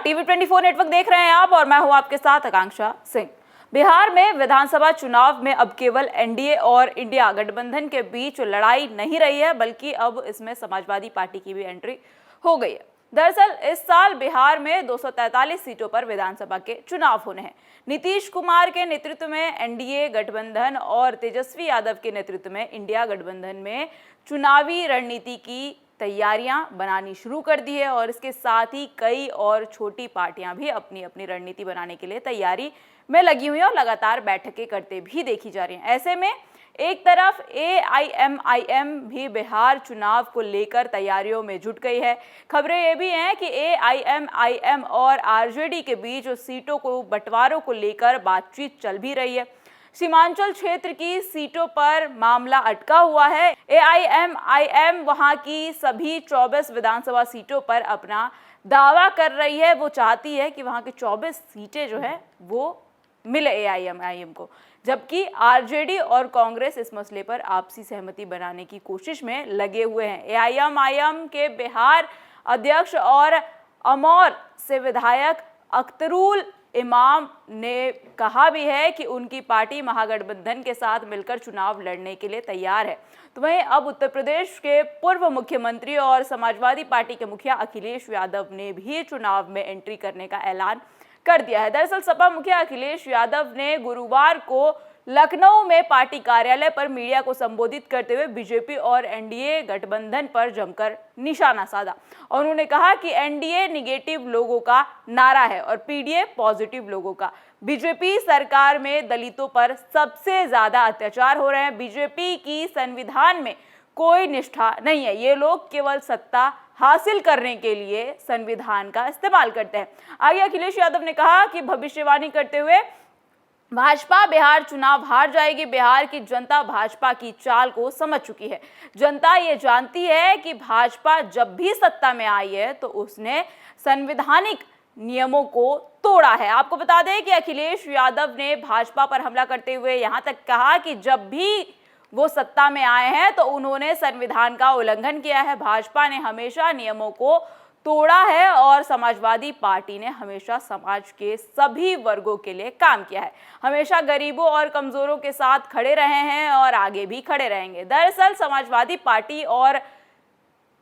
TV 24 network देख रहे हैं आप और मैं हूं आपके साथ आकांक्षा सिंह। बिहार में विधानसभा चुनाव में अब केवल एनडीए और इंडिया गठबंधन के बीच लड़ाई नहीं रही है, बल्कि अब इसमें समाजवादी पार्टी की भी एंट्री हो गई है। दरअसल इस साल बिहार में 243 सीटों पर विधानसभा के चुनाव होने हैं। नीतीश कुमार के नेतृत्व में एनडीए गठबंधन और तेजस्वी यादव के नेतृत्व में इंडिया गठबंधन में चुनावी रणनीति की तैयारियां बनानी शुरू कर दी है और इसके साथ ही कई और छोटी पार्टियां भी अपनी अपनी रणनीति बनाने के लिए तैयारी में लगी हुई हैं और लगातार बैठकें करते भी देखी जा रही हैं। ऐसे में एक तरफ एआईएमआईएम भी बिहार चुनाव को लेकर तैयारियों में जुट गई है। खबरें ये भी हैं कि एआईएमआईएम और आरजेडी के बीच सीटों को बंटवारों को लेकर बातचीत चल भी रही है। सीमांचल क्षेत्र की सीटों पर मामला अटका हुआ है। एआईएमआईएम वहां की सभी 24 विधानसभा सीटों पर अपना दावा कर रही है। वो चाहती है कि वहां की 24 सीटें जो है वो मिले एआईएमआईएम को, जबकि आरजेडी और कांग्रेस इस मसले पर आपसी सहमति बनाने की कोशिश में लगे हुए हैं। एआईएमआईएम के बिहार अध्यक्ष और अमौर से विधायक अख्तरुल इमाम ने कहा भी है कि उनकी पार्टी महागठबंधन के साथ मिलकर चुनाव लड़ने के लिए तैयार है। तो वहीं अब उत्तर प्रदेश के पूर्व मुख्यमंत्री और समाजवादी पार्टी के मुखिया अखिलेश यादव ने भी चुनाव में एंट्री करने का ऐलान कर दिया है। दरअसल सपा मुखिया अखिलेश यादव ने गुरुवार को लखनऊ में पार्टी कार्यालय पर मीडिया को संबोधित करते हुए बीजेपी और एनडीए गठबंधन पर जमकर निशाना साधा और उन्होंने कहा कि एनडीए निगेटिव लोगों का नारा है और पीडीए पॉजिटिव लोगों का। बीजेपी सरकार में दलितों पर सबसे ज्यादा अत्याचार हो रहे हैं। बीजेपी की संविधान में कोई निष्ठा नहीं है। ये लोग केवल सत्ता हासिल करने के लिए संविधान का इस्तेमाल करते हैं। आगे अखिलेश यादव ने कहा कि भविष्यवाणी करते हुए भाजपा बिहार चुनाव हार जाएगी। बिहार की जनता भाजपा की चाल को समझ चुकी है। जनता ये जानती है कि भाजपा जब भी सत्ता में आई है तो उसने संवैधानिक नियमों को तोड़ा है। आपको बता दें कि अखिलेश यादव ने भाजपा पर हमला करते हुए यहां तक कहा कि जब भी वो सत्ता में आए हैं तो उन्होंने संविधान का उल्लंघन किया है। भाजपा ने हमेशा नियमों को तोड़ा है और समाजवादी पार्टी ने हमेशा समाज के सभी वर्गों के लिए काम किया है। हमेशा गरीबों और कमजोरों के साथ खड़े रहे हैं और आगे भी खड़े रहेंगे। दरअसल समाजवादी पार्टी और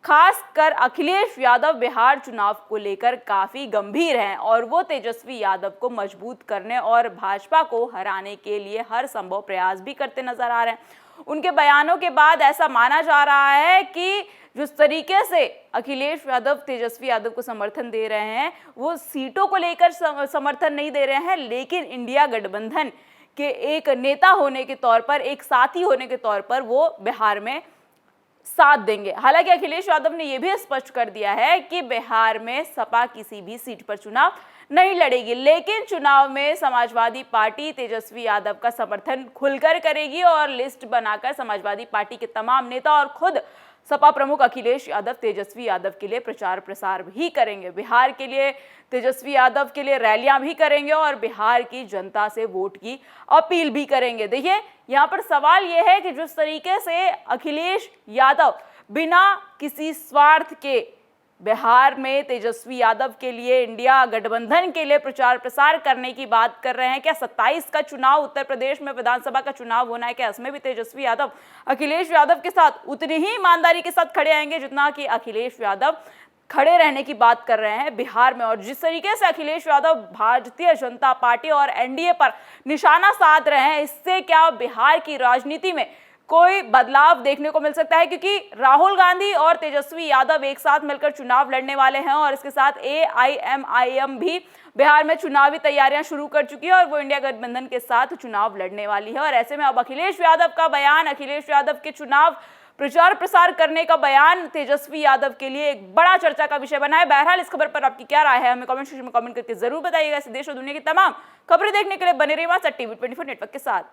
खासकर अखिलेश यादव बिहार चुनाव को लेकर काफी गंभीर हैं और वो तेजस्वी यादव को मजबूत करने और भाजपा को हराने के लिए हर संभव प्रयास भी करते नजर आ रहे हैं। उनके बयानों के बाद ऐसा माना जा रहा है कि जिस तरीके से अखिलेश यादव तेजस्वी यादव को समर्थन दे रहे हैं, वो सीटों को लेकर समर्थन नहीं दे रहे हैं, लेकिन इंडिया गठबंधन के एक नेता होने के तौर पर, एक साथी होने के तौर पर वो बिहार में साथ देंगे। हालांकि अखिलेश यादव ने यह भी स्पष्ट कर दिया है कि बिहार में सपा किसी भी सीट पर चुनाव नहीं लड़ेगी, लेकिन चुनाव में समाजवादी पार्टी तेजस्वी यादव का समर्थन खुलकर करेगी और लिस्ट बनाकर समाजवादी पार्टी के तमाम नेता और खुद सपा प्रमुख अखिलेश यादव तेजस्वी यादव के लिए प्रचार प्रसार भी करेंगे। बिहार के लिए तेजस्वी यादव के लिए रैलियां भी करेंगे और बिहार की जनता से वोट की अपील भी करेंगे। देखिए, यहाँ पर सवाल यह है कि जिस तरीके से अखिलेश यादव बिना किसी स्वार्थ के बिहार में तेजस्वी यादव के लिए, इंडिया गठबंधन के लिए प्रचार प्रसार करने की बात कर रहे हैं, क्या 27 का चुनाव उत्तर प्रदेश में विधानसभा का चुनाव होना है, क्या इसमें भी तेजस्वी यादव अखिलेश यादव के साथ उतनी ही ईमानदारी के साथ खड़े आएंगे जितना कि अखिलेश यादव खड़े रहने की बात कर रहे हैं बिहार में? और जिस तरीके से अखिलेश यादव भारतीय जनता पार्टी और एनडीए पर निशाना साध रहे हैं, इससे क्या बिहार की राजनीति में कोई बदलाव देखने को मिल सकता है? क्योंकि राहुल गांधी और तेजस्वी यादव एक साथ मिलकर चुनाव लड़ने वाले हैं और इसके साथ एआईएमआईएम भी बिहार में चुनावी तैयारियां शुरू कर चुकी है और वो इंडिया गठबंधन के साथ चुनाव लड़ने वाली है। और ऐसे में अब अखिलेश यादव का बयान, अखिलेश यादव के चुनाव प्रचार प्रसार करने का बयान तेजस्वी यादव के लिए एक बड़ा चर्चा का विषय बना है। बहरहाल इस खबर पर आपकी क्या राय है, हमें कमेंट सेक्शन में कमेंट करके जरूर बताइएगा। ऐसे देश और दुनिया की तमाम खबरें देखने के लिए बने रहिए टीवी 24 नेटवर्क के साथ।